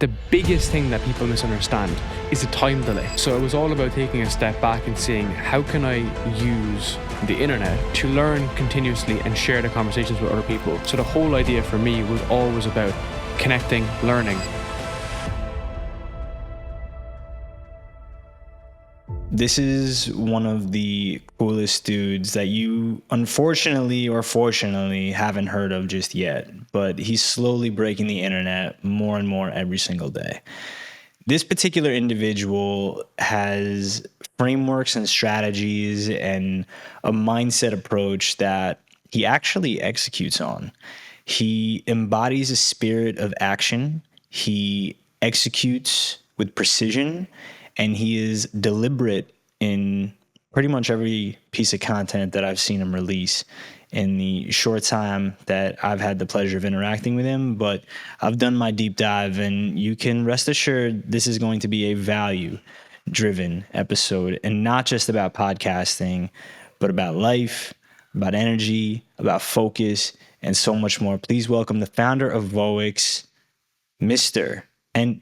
The biggest thing that people misunderstand is the time delay. So it was all about taking a step back and seeing, how can I use the internet to learn continuously and share the conversations with other people? So the whole idea for me was always about connecting, learning. This is one of the coolest dudes that you unfortunately or fortunately haven't heard of just yet, but he's slowly breaking the internet more and more every single day. This particular individual has frameworks and strategies and a mindset approach that he actually executes on. He embodies a spirit of action. He executes with precision, and he is deliberate in pretty much every piece of content that I've seen him release in the short time that I've had the pleasure of interacting with him. But I've done my deep dive, and you can rest assured this is going to be a value-driven episode, and not just about podcasting, but about life, about energy, about focus, and so much more. Please welcome the founder of Voix, and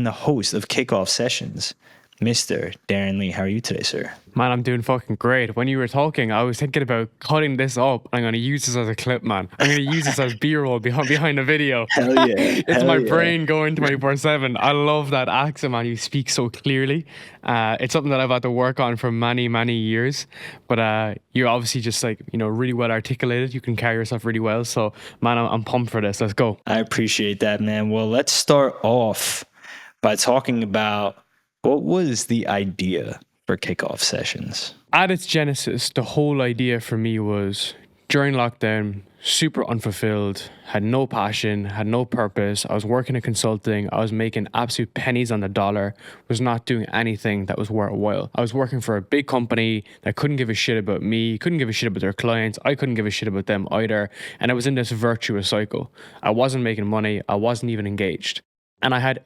the host of Kickoff Sessions, Mr. Darren Lee. How are you today, sir? Man, I'm doing fucking great. When you were talking, I was thinking about cutting this up. I'm going to use this as a clip, man. I'm going to use this as B-roll behind the video. Hell yeah. It's my brain going 24/7. I love that accent, man. You speak so clearly. It's something that I've had to work on for many, many years. But you're obviously just really well articulated. You can carry yourself really well. So, man, I'm pumped for this. Let's go. I appreciate that, man. Well, let's start off by talking about what was the idea for Kickoff Sessions. At its genesis, the whole idea for me was during lockdown, super unfulfilled, had no passion, had no purpose. I was working in consulting. I was making absolute pennies on the dollar, was not doing anything that was worthwhile. I was working for a big company that couldn't give a shit about me, couldn't give a shit about their clients. I couldn't give a shit about them either. And I was in this virtuous cycle. I wasn't making money. I wasn't even engaged. And I had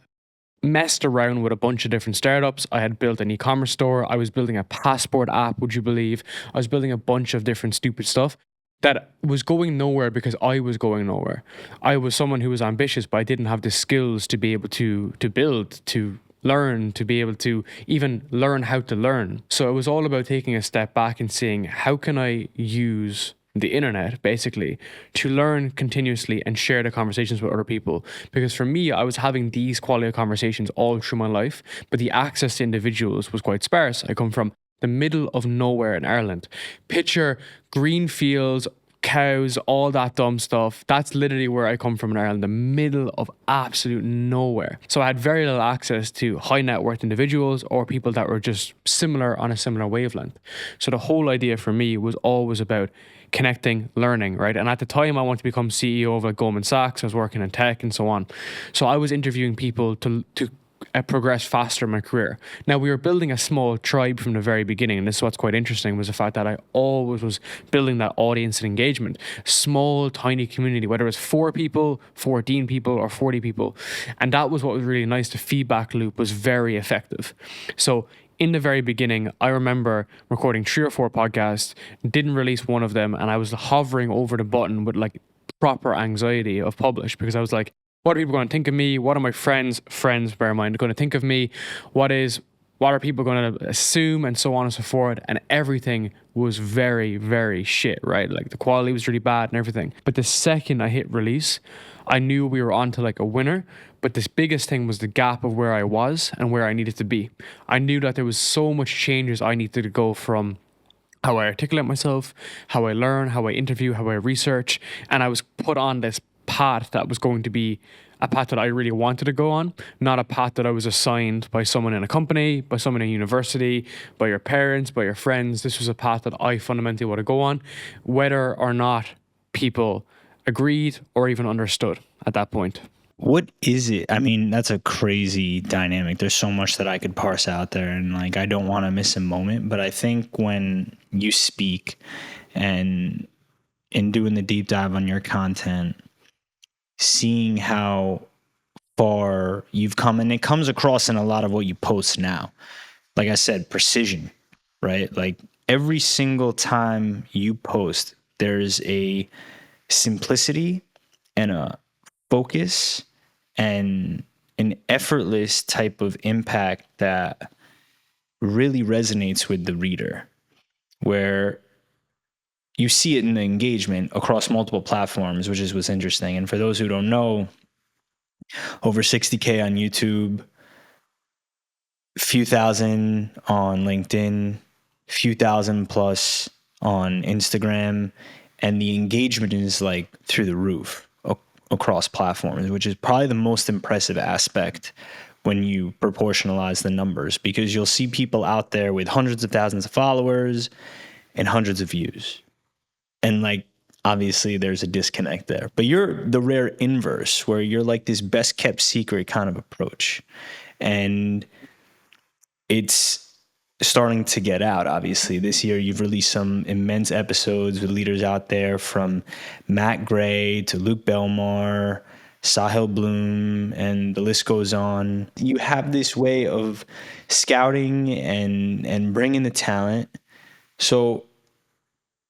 messed around with a bunch of different startups. I had built an e-commerce store. I was building a passport app, would you believe? I was building a bunch of different stupid stuff that was going nowhere because I was going nowhere. I was someone who was ambitious, but I didn't have the skills to be able to build, to learn, to be able to even learn how to learn. So it was all about taking a step back and seeing, how can I use the internet basically to learn continuously and share the conversations with other people? Because for me, I was having these quality of conversations all through my life, but the access to individuals was quite sparse. I come from the middle of nowhere in Ireland. Picture green fields, cows, all that dumb stuff. That's literally where I come from in Ireland, the middle of absolute nowhere. So I had very little access to high net worth individuals or people that were just similar on a similar wavelength. So the whole idea for me was always about connecting, learning, right? And at the time, I wanted to become CEO of Goldman Sachs. I was working in tech and so on. So I was interviewing people to progress faster in my career. Now, we were building a small tribe from the very beginning, and this is what's quite interesting, was the fact that I always was building that audience and engagement. Small, tiny community, whether it was 4 people, 14 people, or 40 people. And that was what was really nice. The feedback loop was very effective. So in the very beginning, I remember recording 3 or 4 podcasts, didn't release one of them, and I was hovering over the button with proper anxiety of publish, because I was like, what are people going to think of me? What are my friends, bear in mind, going to think of me? What are people going to assume, and so on and so forth? And everything was very, very shit, right? The quality was really bad and everything. But the second I hit release, I knew we were on to a winner. But this biggest thing was the gap of where I was and where I needed to be. I knew that there was so much changes I needed to go from how I articulate myself, how I learn, how I interview, how I research. And I was put on this path that was going to be a path that I really wanted to go on, not a path that I was assigned by someone in a company, by someone in a university, by your parents, by your friends. This was a path that I fundamentally want to go on, whether or not people agreed or even understood at that point. What is it? I mean, that's a crazy dynamic. There's so much that I could parse out there, and I don't want to miss a moment. But I think when you speak and in doing the deep dive on your content, seeing how far you've come, and it comes across in a lot of what you post now. Like I said, precision, right? Every single time you post, there's a simplicity and a focus and an effortless type of impact that really resonates with the reader, where you see it in the engagement across multiple platforms, which is what's interesting. And for those who don't know, over 60K on YouTube, few thousand on LinkedIn, few thousand plus on Instagram, and the engagement is like through the roof across platforms, which is probably the most impressive aspect when you proportionalize the numbers, because you'll see people out there with hundreds of thousands of followers and hundreds of views. And like, obviously there's a disconnect there, but you're the rare inverse where you're like this best kept secret kind of approach. And it's starting to get out. Obviously this year you've released some immense episodes with leaders out there, from Matt Gray to Luke Belmar, Sahil Bloom, and the list goes on. You have this way of scouting and bringing the talent. So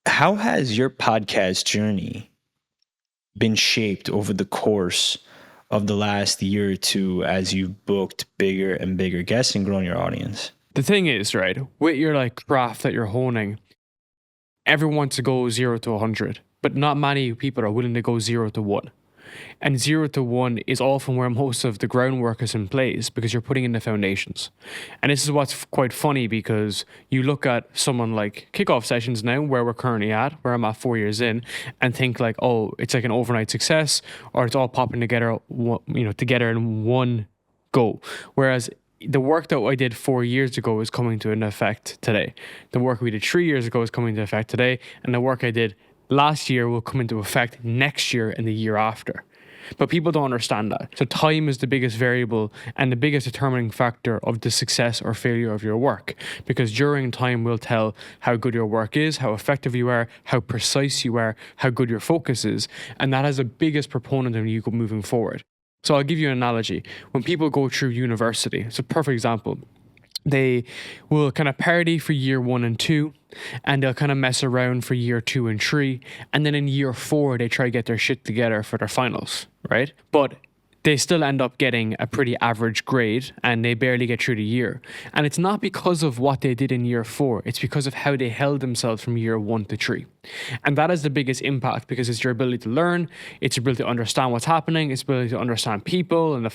how has your podcast journey been shaped over the course of the last year or two as you've booked bigger and bigger guests and grown your audience? The thing is, right, with your like craft that you're honing, everyone wants to go 0 to 100, but not many people are willing to go 0 to 1. And 0 to 1 is often where most of the groundwork is in place, because you're putting in the foundations. And this is what's quite funny, because you look at someone like Kickoff Sessions now, where we're currently at, where I'm at 4 years in, and think like, oh, it's like an overnight success, or it's all popping together, together in one go. Whereas the work that I did 4 years ago is coming to an effect today. The work we did 3 years ago is coming to effect today. And the work I did last year will come into effect next year and the year after. But people don't understand that. So time is the biggest variable and the biggest determining factor of the success or failure of your work, because during time will tell how good your work is, how effective you are, how precise you are, how good your focus is. And that has the biggest proponent of you moving forward. So I'll give you an analogy. When people go through university, it's a perfect example. They will kind of party for year 1 and 2, and they'll kind of mess around for year 2 and 3. And then in year 4, they try to get their shit together for their finals, right? But they still end up getting a pretty average grade, and they barely get through the year. And it's not because of what they did in year 4, it's because of how they held themselves from year 1 to 3. And that is the biggest impact, because it's your ability to learn, it's your ability to understand what's happening, it's your ability to understand people and the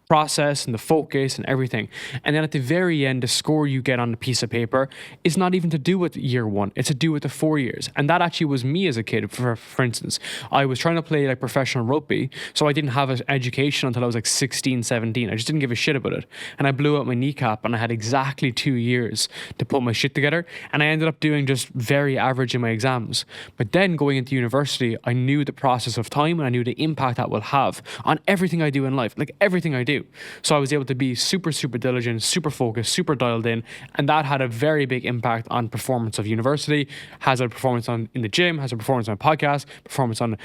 process and the focus and everything. And then at the very end, the score you get on the piece of paper is not even to do with year 1, it's to do with the 4 years. And that actually was me as a kid. For instance, I was trying to play like professional rugby, so I didn't have an education until I was like 16, 17. I just didn't give a shit about it. And I blew out my kneecap, and I had exactly 2 years to put my shit together. And I ended up doing just very average in my exams. But then going into university, I knew the process of time, and I knew the impact that will have on everything I do in life, like everything I do. So I was able to be super, super diligent, super focused, super dialed in. And that had a very big impact on performance of university, has a performance on in the gym, has a performance on podcast, performance on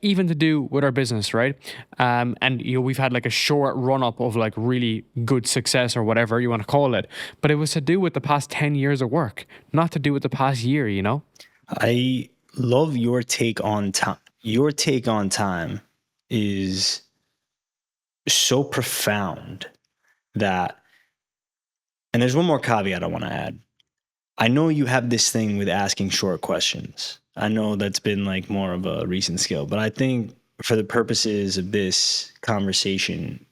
even to do with our business, right? And we've had like a short run up of like really good success, or whatever you want to call it. But it was to do with the past 10 years of work, not to do with the past year, I love your take on time. Your take on time is so profound that, and there's one more caveat I want to add. I know you have this thing with asking short questions. I know that's been like more of a recent skill, but I think for the purposes of this conversation,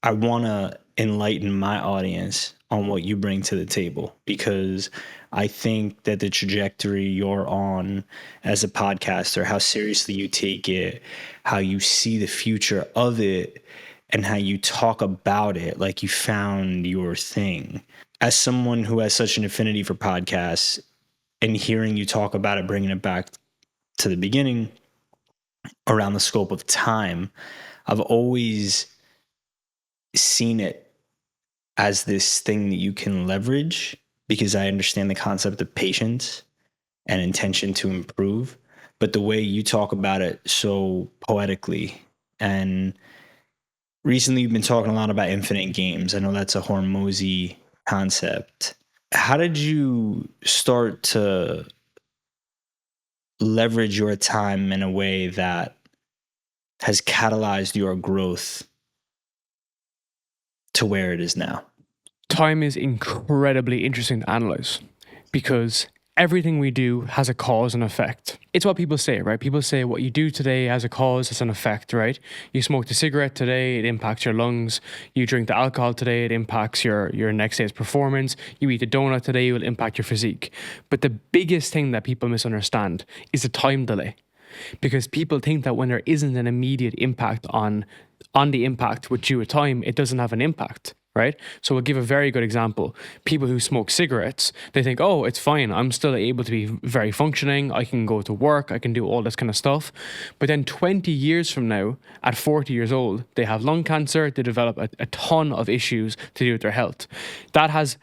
I want to enlighten my audience on what you bring to the table, because I think that the trajectory you're on as a podcaster, how seriously you take it, how you see the future of it, and how you talk about it like you found your thing. As someone who has such an affinity for podcasts, and hearing you talk about it, bringing it back to the beginning around the scope of time, I've always seen it as this thing that you can leverage, because I understand the concept of patience and intention to improve. But the way you talk about it so poetically, and recently you've been talking a lot about infinite games. I know that's a Hormozy concept. How did you start to leverage your time in a way that has catalyzed your growth to where it is now? Time is incredibly interesting to analyze because everything we do has a cause and effect. It's what people say, right? People say what you do today has a cause, has an effect, right? You smoke the cigarette today, it impacts your lungs. You drink the alcohol today, it impacts your next day's performance. You eat a donut today, it will impact your physique. But the biggest thing that people misunderstand is the time delay. Because people think that when there isn't an immediate impact on the impact with due time, it doesn't have an impact, right? So we'll give a very good example. People who smoke cigarettes, they think, oh, it's fine. I'm still able to be very functioning. I can go to work. I can do all this kind of stuff. But then 20 years from now, at 40 years old, they have lung cancer. They develop a ton of issues to do with their health. That has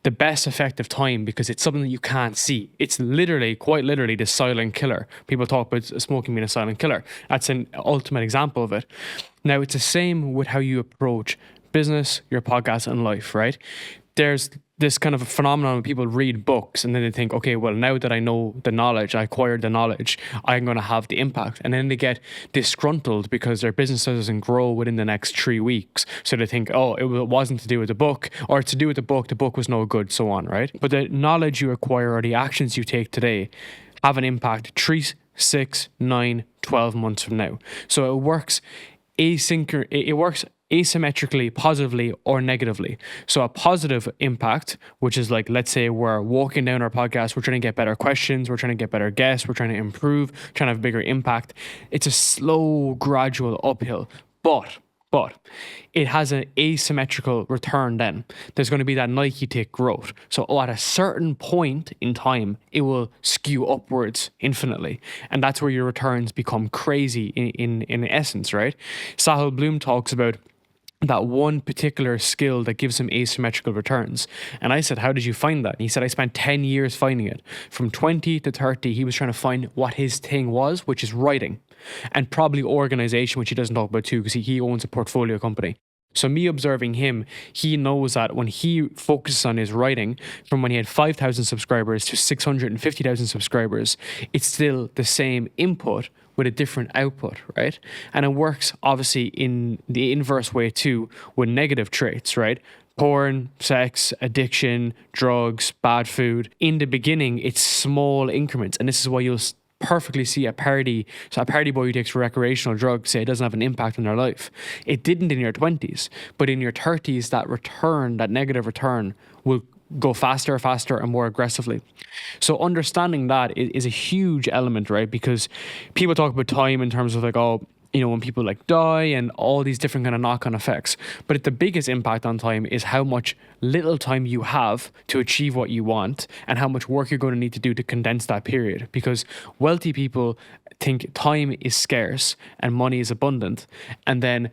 the best effect of time because it's something that you can't see. It's literally, quite literally, the silent killer. People talk about smoking being a silent killer. That's an ultimate example of it. Now, it's the same with how you approach business, your podcast, and life, right? There's this kind of a phenomenon when people read books and then they think, okay, well, now that I know the knowledge, I acquired the knowledge, I'm going to have the impact. And then they get disgruntled because their business doesn't grow within the next 3 weeks. So they think, oh, it wasn't to do with the book, or to do with the book was no good, so on, right? But the knowledge you acquire or the actions you take today have an impact 3, 6, 9, 12 months from now. So it works asymmetrically, positively or negatively. So a positive impact, which is like, let's say we're walking down our podcast, we're trying to get better questions, we're trying to get better guests, we're trying to improve, trying to have bigger impact. It's a slow, gradual uphill, but it has an asymmetrical return then. There's going to be that Nike tick growth. So at a certain point in time, it will skew upwards infinitely. And that's where your returns become crazy in essence, right? Sahil Bloom talks about that one particular skill that gives him asymmetrical returns. And I said, how did you find that? And he said, I spent 10 years finding it. From 20 to 30, he was trying to find what his thing was, which is writing. And probably organization, which he doesn't talk about too, because he owns a portfolio company. So me observing him, he knows that when he focuses on his writing, from when he had 5,000 subscribers to 650,000 subscribers, it's still the same input with a different output, right? And it works obviously in the inverse way too with negative traits, right? Porn, sex, addiction, drugs, bad food. In the beginning, it's small increments. And this is why you'll perfectly see a party boy who takes recreational drugs say it doesn't have an impact on their life. It didn't in your 20s, but in your 30s, that negative return will go faster, and more aggressively. So understanding that is a huge element, right? Because people talk about time in terms of like, oh, you know, when people like die and all these different kind of knock-on effects. But the biggest impact on time is how much little time you have to achieve what you want and how much work you're going to need to do to condense that period. Because wealthy people think time is scarce and money is abundant. And then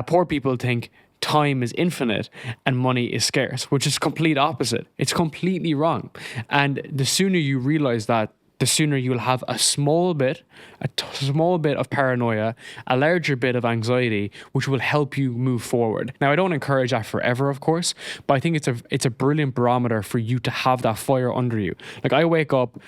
poor people think time is infinite and money is scarce, which is complete opposite. It's completely wrong. And the sooner you realize that, the sooner you'll have a small bit of paranoia, a larger bit of anxiety, which will help you move forward. Now, I don't encourage that forever, of course, but I think it's a brilliant barometer for you to have that fire under you. Like I wake up,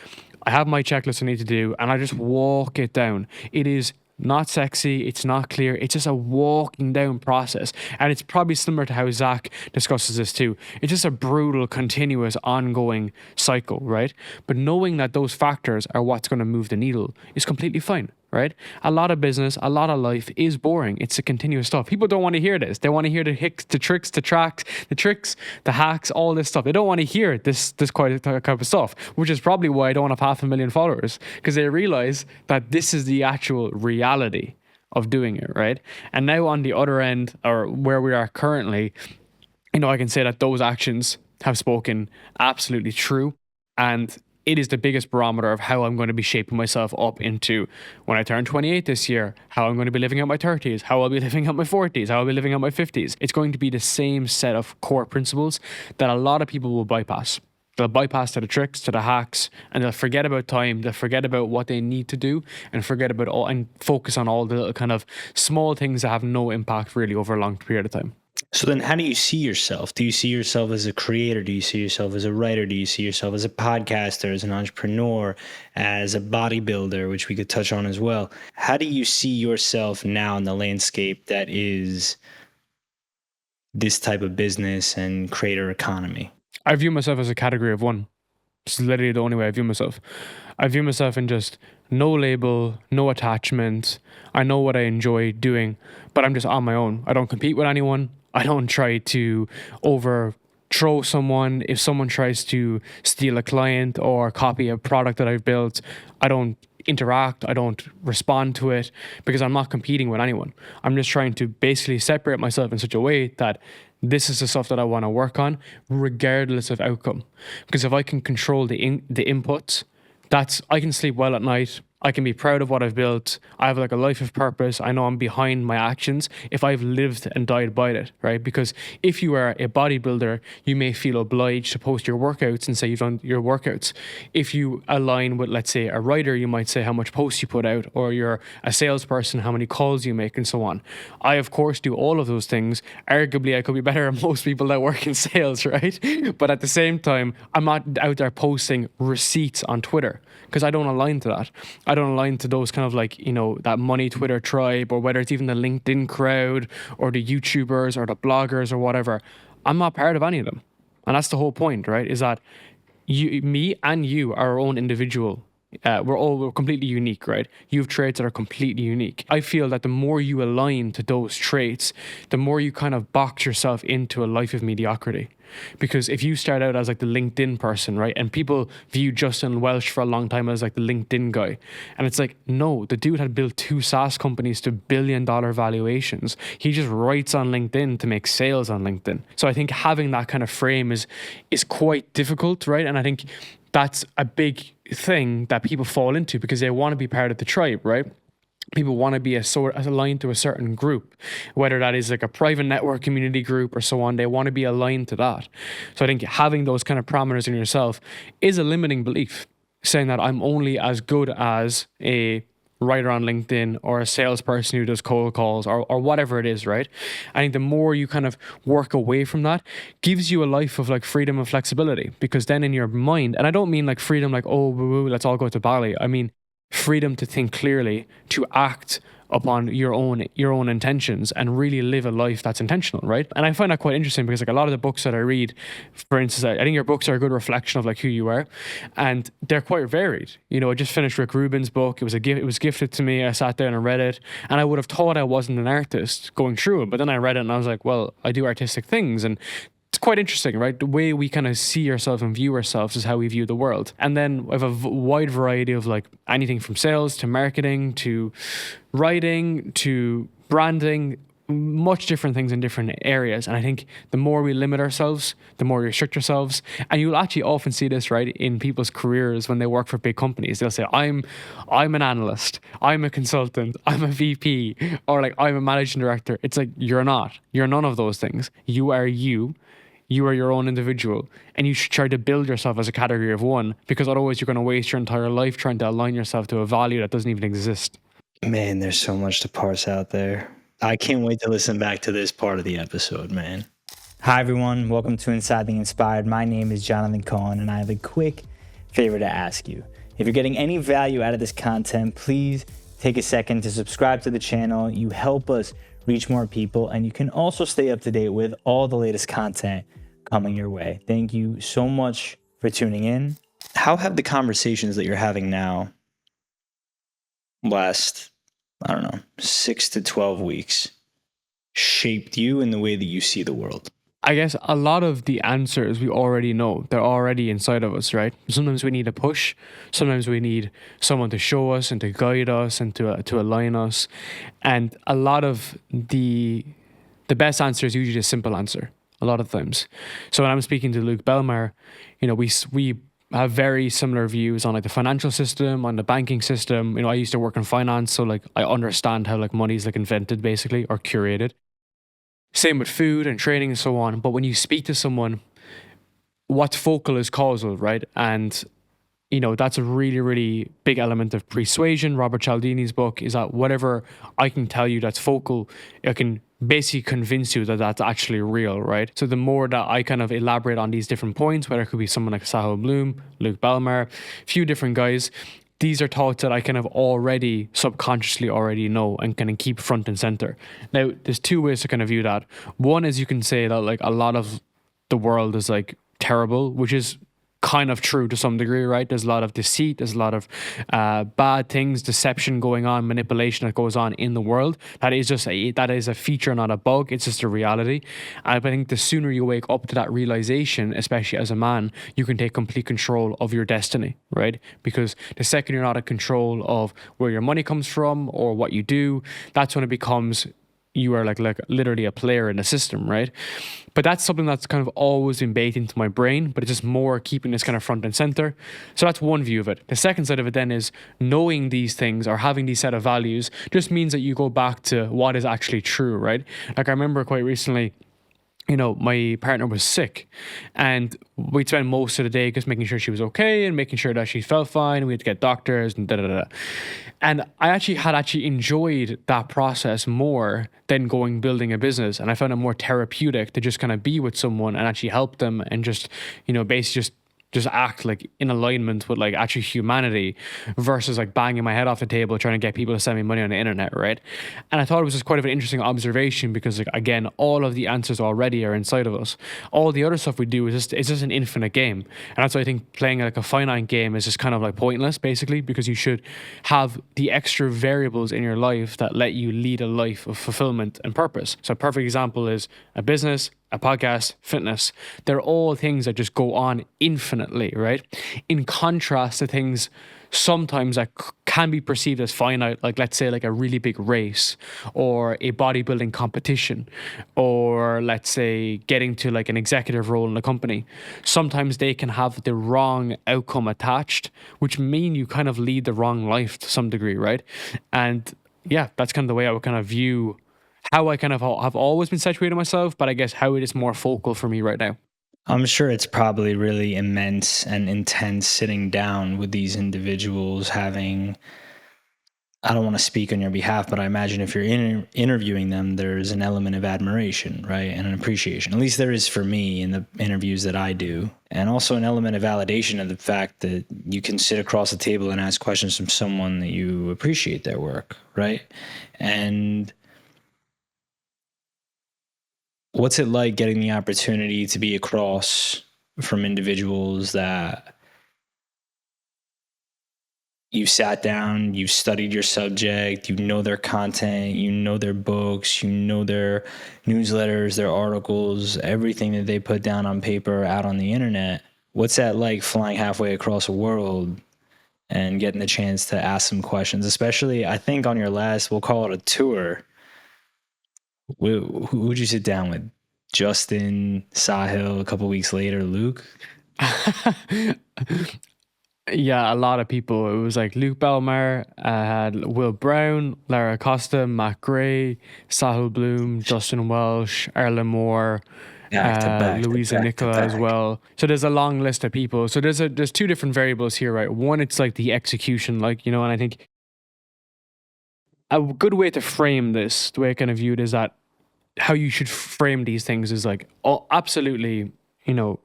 I have my checklist I need to do, and I just walk it down. It is not sexy, it's not clear, it's just a walking down process. And it's probably similar to how Zach discusses this too. It's just a brutal, continuous, ongoing cycle, right? But knowing that those factors are what's going to move the needle is completely fine, right? A lot of business, a lot of life is boring. It's a continuous stuff. People don't want to hear this. They want to hear the tricks, the hacks, all this stuff. They don't want to hear this kind of stuff, which is probably why I don't have 500,000 followers, because they realize that this is the actual reality of doing it, right? And now on the other end, or where we are currently, you know, I can say that those actions have spoken absolutely true. And it is the biggest barometer of how I'm going to be shaping myself up into when I turn 28 this year, how I'm going to be living out my 30s, how I'll be living out my 40s, how I'll be living out my 50s. It's going to be the same set of core principles that a lot of people will bypass. They'll bypass to the tricks, to the hacks, and they'll forget about time. They'll forget about what they need to do and forget about all and focus on all the little kind of small things that have no impact really over a long period of time. So then how do you see yourself? Do you see yourself as a creator? Do you see yourself as a writer? Do you see yourself as a podcaster, as an entrepreneur, as a bodybuilder, which we could touch on as well? How do you see yourself now in the landscape that is this type of business and creator economy? I view myself as a category of one. It's literally the only way I view myself. I view myself in just no label, no attachment. I know what I enjoy doing, but I'm just on my own. I don't compete with anyone. I don't try to overthrow someone. If someone tries to steal a client or copy a product that I've built, I don't interact. I don't respond to it because I'm not competing with anyone. I'm just trying to basically separate myself in such a way that this is the stuff that I want to work on, regardless of outcome. Because if I can control the inputs, I can sleep well at night. I can be proud of what I've built. I have like a life of purpose. I know I'm behind my actions if I've lived and died by it, right? Because if you are a bodybuilder, you may feel obliged to post your workouts and say you've done your workouts. If you align with, let's say, a writer, you might say how much posts you put out, or you're a salesperson, how many calls you make, and so on. I, of course, do all of those things. Arguably, I could be better than most people that work in sales, right? But at the same time, I'm not out there posting receipts on Twitter because I don't align to that. I don't align to those kind of like, that money Twitter tribe, or whether it's even the LinkedIn crowd or the YouTubers or the bloggers or whatever. I'm not part of any of them. And that's the whole point, right? Is that me and you are our own individual. We're completely unique, right? You have traits that are completely unique. I feel that the more you align to those traits, the more you kind of box yourself into a life of mediocrity. Because if you start out as like the LinkedIn person, right? And people view Justin Welsh for a long time as like the LinkedIn guy. And it's like, no, the dude had built 2 SaaS companies to billion-dollar valuations. He just writes on LinkedIn to make sales on LinkedIn. So I think having that kind of frame is quite difficult, right? And I think that's a big thing that people fall into because they want to be part of the tribe, right? People want to be aligned to a certain group, whether that is like a private network community group or so on. They want to be aligned to that. So I think having those kind of parameters in yourself is a limiting belief, saying that I'm only as good as a writer on LinkedIn or a salesperson who does cold calls or whatever it is, right? I think the more you kind of work away from that gives you a life of like freedom and flexibility, because then in your mind, and I don't mean like freedom like, oh, woo, let's all go to Bali. I mean freedom to think clearly, to act upon your own intentions and really live a life that's intentional, right? And I find that quite interesting because like a lot of the books that I read, for instance, I think your books are a good reflection of like who you are, and they're quite varied. I just finished Rick Rubin's book. It was gifted to me. I sat down and read it, and I would have thought I wasn't an artist going through it, but then I read it and I was like, well, I do artistic things. And it's quite interesting, right? The way we kind of see ourselves and view ourselves is how we view the world. And then I have a wide variety of like anything from sales to marketing to writing to branding, much different things in different areas. And I think the more we limit ourselves, the more we restrict ourselves. And you'll actually often see this, right, in people's careers when they work for big companies. They'll say, I'm an analyst, I'm a consultant, I'm a VP, or like I'm a managing director. It's like, you're not. You're none of those things. You are you. You are your own individual, and you should try to build yourself as a category of one, because otherwise you're going to waste your entire life trying to align yourself to a value that doesn't even exist. Man, there's so much to parse out there. I can't wait to listen back to this part of the episode, man. Hi, everyone. Welcome to Inside the Inspired. My name is Jonathan Cohen, and I have a quick favor to ask you. If you're getting any value out of this content, please take a second to subscribe to the channel. You help us reach more people, and you can also stay up to date with all the latest content coming your way. Thank you so much for tuning in. How have the conversations that you're having now last, 6 to 12 weeks shaped you in the way that you see the world? I guess a lot of the answers we already know. They're already inside of us, right? Sometimes we need a push. Sometimes we need someone to show us and to guide us and to align us. And a lot of the best answer is usually a simple answer, a lot of times. So when I'm speaking to Luke Belmar, we have very similar views on like the financial system, on the banking system. I used to work in finance, so like I understand how like money's like invented basically or curated. Same with food and training and so on. But when you speak to someone, what's focal is causal, right? And that's a really, really big element of persuasion. Robert Cialdini's book is that whatever I can tell you that's focal, I can basically convince you that that's actually real, right? So the more that I kind of elaborate on these different points, whether it could be someone like Sahil Bloom, Luke Belmar, a few different guys, these are thoughts that I kind of already subconsciously already know and kind of keep front and center. Now, there's two ways to kind of view that. One is you can say that like a lot of the world is like terrible, which is kind of true to some degree, right? There's a lot of deceit, there's a lot of bad things, deception going on, manipulation that goes on in the world. That is a feature, not a bug. It's just a reality. And I think the sooner you wake up to that realization, especially as a man, you can take complete control of your destiny, right? Because the second you're not in control of where your money comes from or what you do, that's when it becomes you are like literally a player in the system, right? But that's something that's kind of always been baked into my brain, but it's just more keeping this kind of front and center. So that's one view of it. The second side of it then is knowing these things or having these set of values just means that you go back to what is actually true, right? Like I remember quite recently, you know, my partner was sick and we'd spend most of the day just making sure she was okay and making sure that she felt fine. We had to get doctors and da. And I actually enjoyed that process more than building a business. And I found it more therapeutic to just kind of be with someone and actually help them and just, you know, basically just act like in alignment with like actually humanity versus like banging my head off the table trying to get people to send me money on the internet, right? And I thought it was just quite of an interesting observation because like again, all of the answers already are inside of us. All the other stuff we do is just an infinite game. And that's why I think playing like a finite game is just kind of like pointless basically, because you should have the extra variables in your life that let you lead a life of fulfillment and purpose. So a perfect example is a business, a podcast, fitness. They're all things that just go on infinitely, right? In contrast to things sometimes that can be perceived as finite, like let's say like a really big race or a bodybuilding competition, or let's say getting to like an executive role in a company. Sometimes they can have the wrong outcome attached, which mean you kind of lead the wrong life to some degree, right? And yeah, that's kind of the way I would kind of view how I kind of have always been situating myself, but I guess how it is more focal for me right now. I'm sure it's probably really immense and intense sitting down with these individuals having, I don't want to speak on your behalf, but I imagine if you're interviewing them, there's an element of admiration, right? And an appreciation. At least there is for me in the interviews that I do. And also an element of validation of the fact that you can sit across the table and ask questions from someone that you appreciate their work, right? And what's it like getting the opportunity to be across from individuals that you've sat down, you've studied your subject, you know their content, you know their books, you know their newsletters, their articles, everything that they put down on paper out on the internet? What's that like flying halfway across the world and getting the chance to ask some questions? Especially, I think on your last, we'll call it a tour, who would you sit down with? Justin, Sahil, a couple weeks later, Luke? Yeah, a lot of people. It was like Luke Belmar, I had Will Brown, Lara Costa, Matt Gray, Sahil Bloom, Justin Welsh, Erlen Moore, Louisa Nicola as well. So there's a long list of people. So there's two different variables here, right? One, it's like the execution, like, you know, and I think a good way to frame this, the way I kind of view it, is that how you should frame these things is like, oh, absolutely, you know,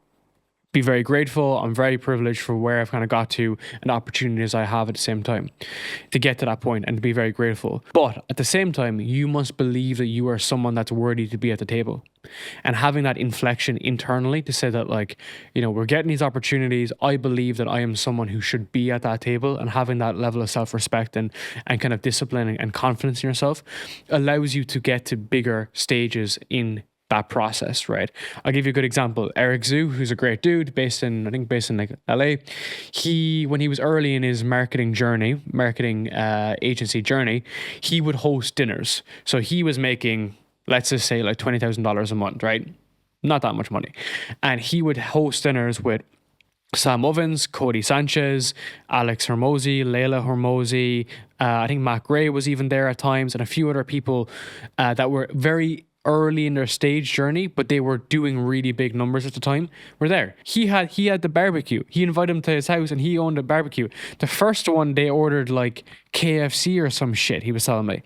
be very grateful. I'm very privileged for where I've kind of got to and opportunities I have at the same time to get to that point and to be very grateful. But at the same time, you must believe that you are someone that's worthy to be at the table. And having that inflection internally to say that, like, you know, we're getting these opportunities. I believe that I am someone who should be at that table, and having that level of self-respect and kind of discipline and confidence in yourself allows you to get to bigger stages in that process, right? I'll give you a good example. Eric Zhu, who's a great dude based in like LA. When he was early in his marketing agency journey, he would host dinners. So he was making, let's just say, like $20,000 a month, right? Not that much money. And he would host dinners with Sam Ovens, Cody Sanchez, Alex Hormozy, Layla Hormozy. I think Matt Gray was even there at times, and a few other people that were very early in their stage journey, but they were doing really big numbers at the time, were there. He had the barbecue. He invited them to his house and he owned a barbecue. The first one they ordered like KFC or some shit, he was telling me.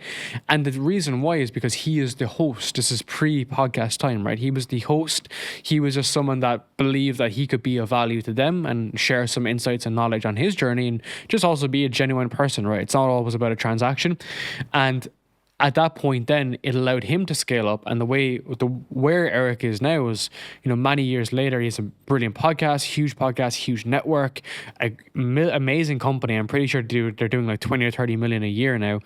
And the reason why is because he is the host. This is pre-podcast time, right? He was the host. He was just someone that believed that he could be of value to them and share some insights and knowledge on his journey and just also be a genuine person, right? It's not always about a transaction. And at that point, then it allowed him to scale up. And where Eric is now is, many years later, he has a brilliant podcast, huge network, amazing company. I'm pretty sure they're doing like 20 or 30 million a year now.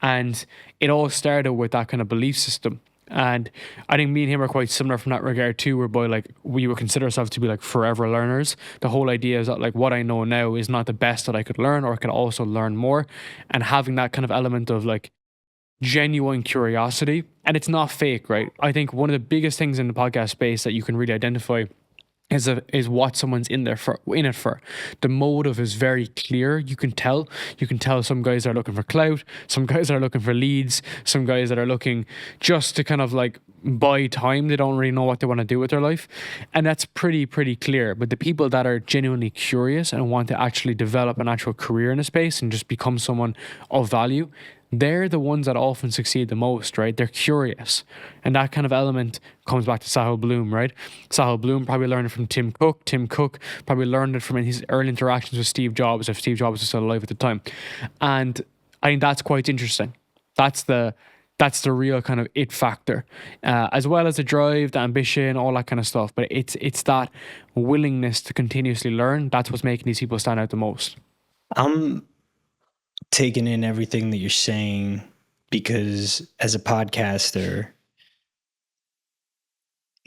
And it all started with that kind of belief system. And I think me and him are quite similar from that regard too, whereby like we would consider ourselves to be like forever learners. The whole idea is that like what I know now is not the best that I could learn, or I could also learn more. And having that kind of element of like genuine curiosity, and it's not fake, right? I think one of the biggest things in the podcast space that you can really identify is what someone's in it for. The motive is very clear. You can tell some guys are looking for clout, some guys are looking for leads, some guys that are looking just to kind of like buy time. They don't really know what they want to do with their life, and that's pretty clear. But the people that are genuinely curious and want to actually develop an actual career in a space and just become someone of value, they're the ones that often succeed the most, right? They're curious. And that kind of element comes back to Sahil Bloom, right? Sahil Bloom probably learned it from Tim Cook. Tim Cook probably learned it from his early interactions with Steve Jobs, if Steve Jobs was still alive at the time. And I think that's quite interesting. That's the real kind of it factor, as well as the drive, the ambition, all that kind of stuff. But it's that willingness to continuously learn. That's what's making these people stand out the most. I'm taking in everything that you're saying because as a podcaster,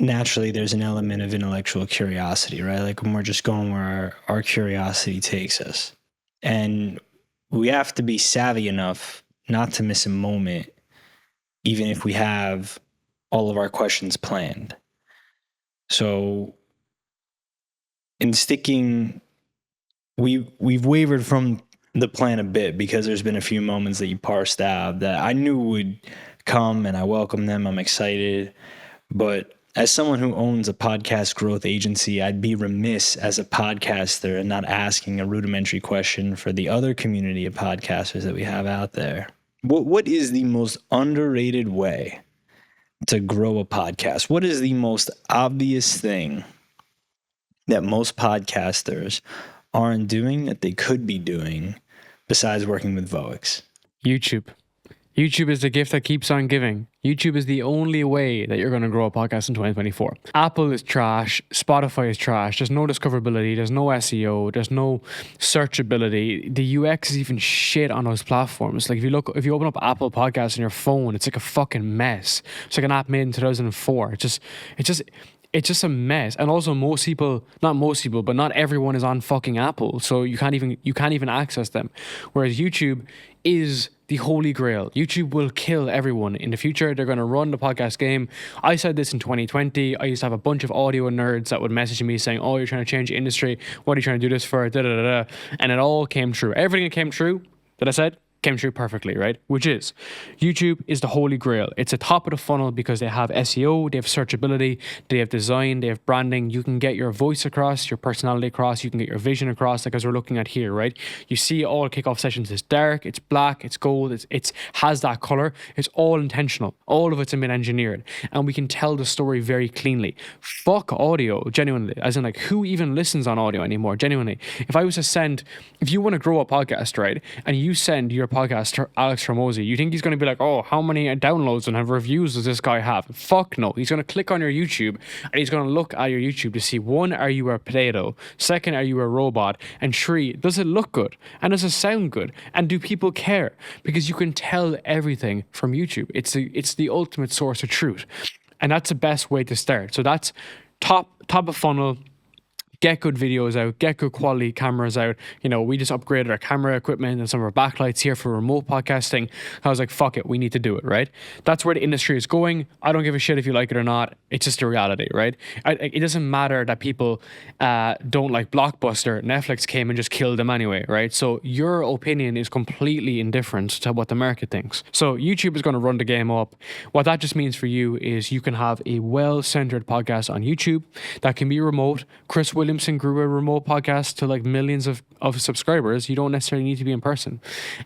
naturally there's an element of intellectual curiosity, right? Like when we're just going where our curiosity takes us. And we have to be savvy enough not to miss a moment, even if we have all of our questions planned. So in sticking, we've wavered from the plan a bit because there's been a few moments that you parsed out that I knew would come, and I welcome them. I'm excited. But as someone who owns a podcast growth agency, I'd be remiss as a podcaster and not asking a rudimentary question for the other community of podcasters that we have out there. What is the most underrated way to grow a podcast? What is the most obvious thing that most podcasters aren't doing that they could be doing besides working with Voix? YouTube. YouTube is the gift that keeps on giving. YouTube is the only way that you're going to grow a podcast in 2024. Apple is trash. Spotify is trash. There's no discoverability. There's no SEO. There's no searchability. The UX is even shit on those platforms. Like if you open up Apple Podcasts on your phone, it's like a fucking mess. It's like an app made in 2004. It's just a mess. And also not everyone is on fucking Apple. So you can't even access them. Whereas YouTube is the holy grail. YouTube will kill everyone in the future. They're going to run the podcast game. I said this in 2020. I used to have a bunch of audio nerds that would message me saying, "Oh, you're trying to change the industry. What are you trying to do this for?" Da, da, da, da. And it all came true. Everything that came true that I said came true perfectly, right? Which is YouTube is the holy grail. It's a top of the funnel because they have SEO, they have searchability, they have design, they have branding. You can get your voice across, your personality across, you can get your vision across, like as we're looking at here, right? You see all Kickoff Sessions is dark, it's black, it's gold, it's has that color. It's all intentional. All of it's been engineered. And we can tell the story very cleanly. Fuck audio, genuinely. As in like, who even listens on audio anymore? Genuinely. If you want to grow a podcast, right? And you send your podcast to Alex Hormozy, you think he's going to be like, "Oh, how many downloads and have reviews does this guy have?" Fuck no. He's going to click on your YouTube and he's going to look at your YouTube to see, one, are you a potato? Second, are you a robot? And three, does it look good? And does it sound good? And do people care? Because you can tell everything from YouTube. It's the ultimate source of truth. And that's the best way to start. So that's top of funnel, get good videos out, get good quality cameras out. We just upgraded our camera equipment and some of our backlights here for remote podcasting. I was like, fuck it, we need to do it, right? That's where the industry is going. I don't give a shit if you like it or not. It's just a reality, right? It doesn't matter that people don't like Blockbuster. Netflix came and just killed them anyway, right? So your opinion is completely indifferent to what the market thinks. So YouTube is going to run the game up. What that just means for you is you can have a well-centered podcast on YouTube that can be remote. Chris Williamson grew a remote podcast to like millions of subscribers. You don't necessarily need to be in person.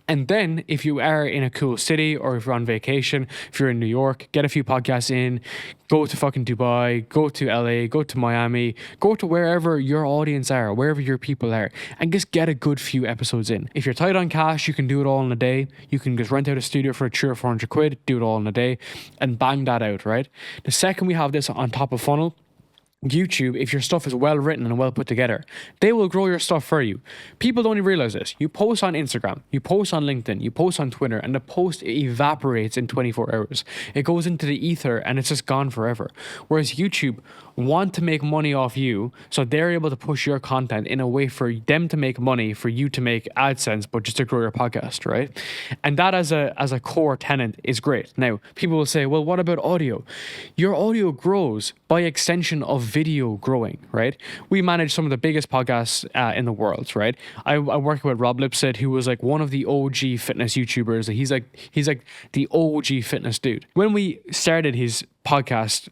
And then if you are in a cool city, or if you're on vacation, if you're in New York, get a few podcasts in, go to fucking Dubai, go to LA, go to Miami, go to wherever your audience are, wherever your people are, and just get a good few episodes in. If you're tight on cash, you can do it all in a day. You can just rent out a studio for 300 or 400 quid, do it all in a day, and bang that out, right? The second we have this on top of funnel, YouTube, if your stuff is well written and well put together, they will grow your stuff for you. People don't even realize this. You post on Instagram, you post on LinkedIn, you post on Twitter, and the post evaporates in 24 hours. It goes into the ether and it's just gone forever. Whereas YouTube want to make money off you, so they're able to push your content in a way for them to make money, for you to make AdSense, but just to grow your podcast, right? And that as a core tenant is great. Now, people will say, well, what about audio? Your audio grows by extension of video growing, right? We manage some of the biggest podcasts in the work, right? I work with Rob Lipset, who was like one of the OG fitness YouTubers. He's like the OG fitness dude. When we started his podcast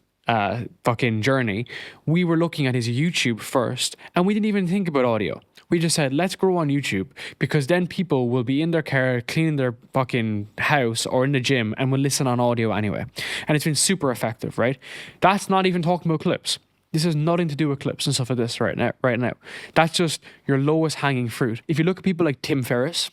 fucking journey, we were looking at his YouTube first, and we didn't even think about audio. We just said, let's grow on YouTube, because then people will be in their car cleaning their fucking house or in the gym and will listen on audio anyway. And it's been super effective, right? That's not even talking about clips. This has nothing to do with clips and stuff like this right now. That's just your lowest hanging fruit. If you look at people like Tim Ferriss,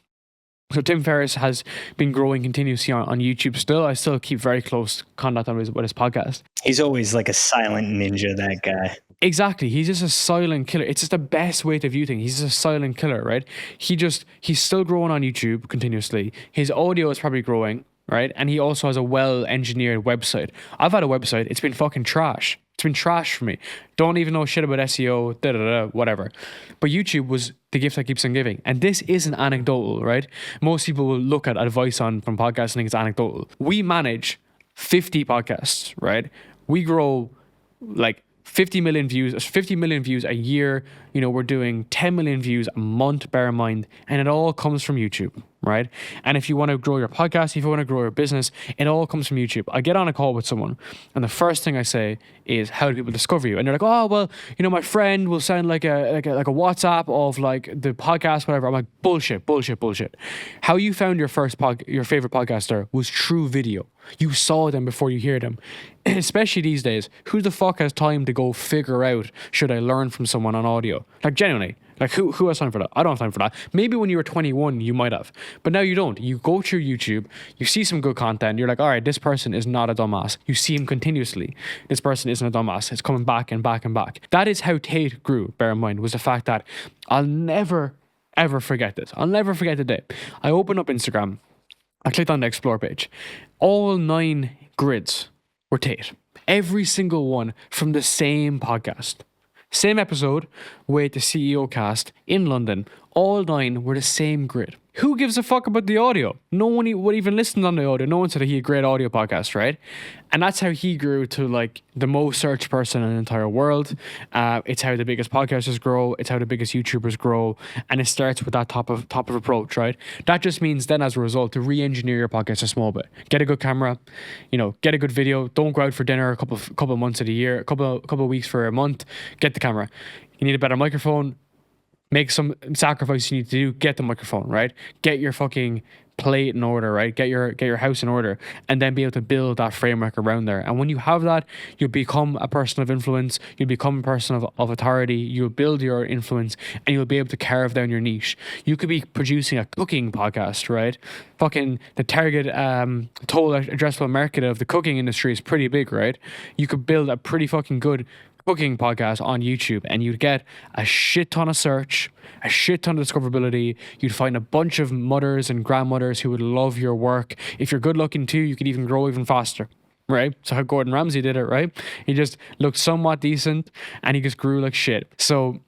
so Tim Ferriss has been growing continuously on YouTube still. I still keep very close contact with his podcast. He's always like a silent ninja, that guy. Exactly. He's just a silent killer. It's just the best way to view things. He's just a silent killer, right? He's still growing on YouTube continuously. His audio is probably growing, right? And he also has a well-engineered website. I've had a website. It's been fucking trash. It's been trash for me. Don't even know shit about SEO, whatever. But YouTube was the gift that keeps on giving. And this isn't anecdotal, right? Most people will look at advice from podcasts and think it's anecdotal. We manage 50 podcasts, right? We grow like 50 million views a year. We're doing 10 million views a month, bear in mind, and it all comes from YouTube, right? And if you want to grow your podcast, if you want to grow your business, it all comes from YouTube. I get on a call with someone, and the first thing I say is, how do people discover you? And they're like, oh, well, my friend will send like a WhatsApp of like the podcast, whatever. I'm like, bullshit. How you found your favorite podcaster was through video. You saw them before you hear them. Especially these days, who the fuck has time to go figure out, should I learn from someone on audio? Like, genuinely, like who has time for that? I don't have time for that. Maybe when you were 21, you might have, but now you don't. You go through YouTube, you see some good content, you're like, all right, this person is not a dumbass. You see him continuously. This person isn't a dumbass. It's coming back and back and back. That is how Tate grew, bear in mind, was the fact that I'll never, ever forget this. I'll never forget the day. I opened up Instagram. I clicked on the explore page. All 9 grids were Tate. Every single one from the same podcast. Same episode with the CEO cast in London. All 9 were the same grid. Who gives a fuck about the audio? No one would even listen on the audio. No one said he had a great audio podcast, right? And that's how he grew to like the most searched person in the entire world. It's how the biggest podcasters grow. It's how the biggest YouTubers grow. And it starts with that top of approach, right? That just means then as a result to re-engineer your podcast a small bit. Get a good camera, get a good video. Don't go out for dinner a couple of months of the year, a couple of weeks for a month. Get the camera. You need a better microphone. Make some sacrifice you need to do. Get the microphone, right? Get your fucking plate in order, right? Get your house in order, and then be able to build that framework around there. And when you have that, you'll become a person of influence. You'll become a person of authority. You'll build your influence, and you'll be able to carve down your niche. You could be producing a cooking podcast, right? Fucking the target total addressable market of the cooking industry is pretty big, right? You could build a pretty fucking good cooking podcast on YouTube, and you'd get a shit ton of search, a shit ton of discoverability. You'd find a bunch of mothers and grandmothers who would love your work. If you're good looking too, you could even grow even faster, right? So how Gordon Ramsay did it, right? He just looked somewhat decent and he just grew like shit. So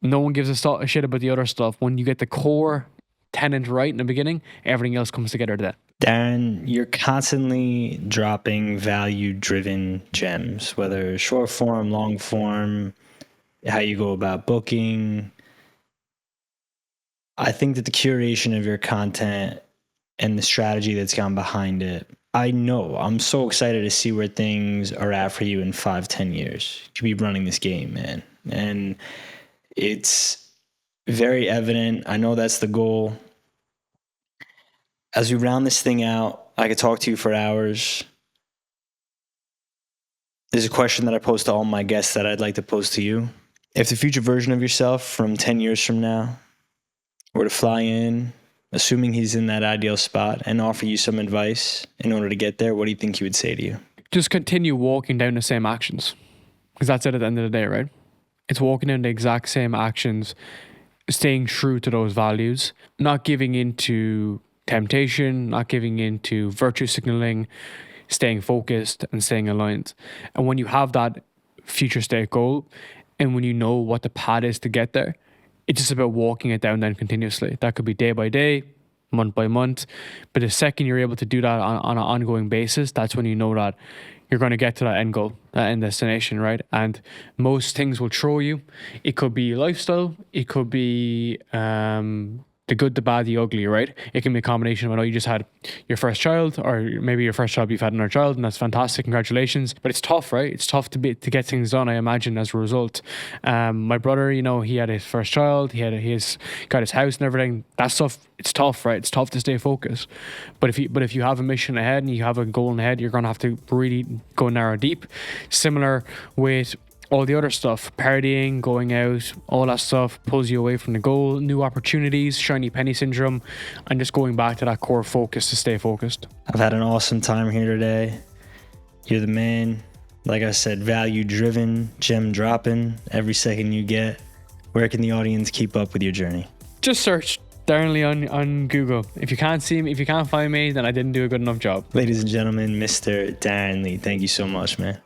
No one gives a shit about the other stuff. When you get the core tenant right in the beginning, everything else comes together then. Darren, you're constantly dropping value-driven gems, whether short form, long form, how you go about booking. I think that the curation of your content and the strategy that's gone behind it, I'm so excited to see where things are at for you in 5-10 years to be running this game, man. And it's very evident. I know that's the goal. As we round this thing out, I could talk to you for hours. There's a question that I pose to all my guests that I'd like to pose to you. If the future version of yourself from 10 years from now were to fly in, assuming he's in that ideal spot, and offer you some advice in order to get there, what do you think he would say to you? Just continue walking down the same actions. Because that's it at the end of the day, right? It's walking down the exact same actions, staying true to those values, not giving into temptation, not giving into virtue signaling, staying focused and staying aligned. And when you have that future state goal, and when you know what the path is to get there, it's just about walking it down then continuously. That could be day by day, month by month. But the second you're able to do that on an ongoing basis, that's when you know that you're going to get to that end goal, that end destination, right? And most things will throw you. It could be lifestyle. It could be the good, the bad, the ugly, right? It can be a combination of, I know you just had your first child, or maybe your first child, you've had another child, and that's fantastic. Congratulations. But it's tough, right? It's tough to get things done, I imagine, as a result. My brother, he had his first child, he's got his house and everything. That stuff, it's tough, right? It's tough to stay focused. But if you have a mission ahead and you have a goal ahead, you're gonna have to really go narrow deep. Similar with all the other stuff, partying, going out, all that stuff pulls you away from the goal, new opportunities, shiny penny syndrome, and just going back to that core focus to stay focused. I've had an awesome time here today. You're the man. Like I said, value driven, gem dropping every second you get. Where can the audience keep up with your journey? Just search Darren Lee on Google. If you can't see me, if you can't find me, then I didn't do a good enough job. Ladies and gentlemen, Mr. Darren Lee, thank you so much, man.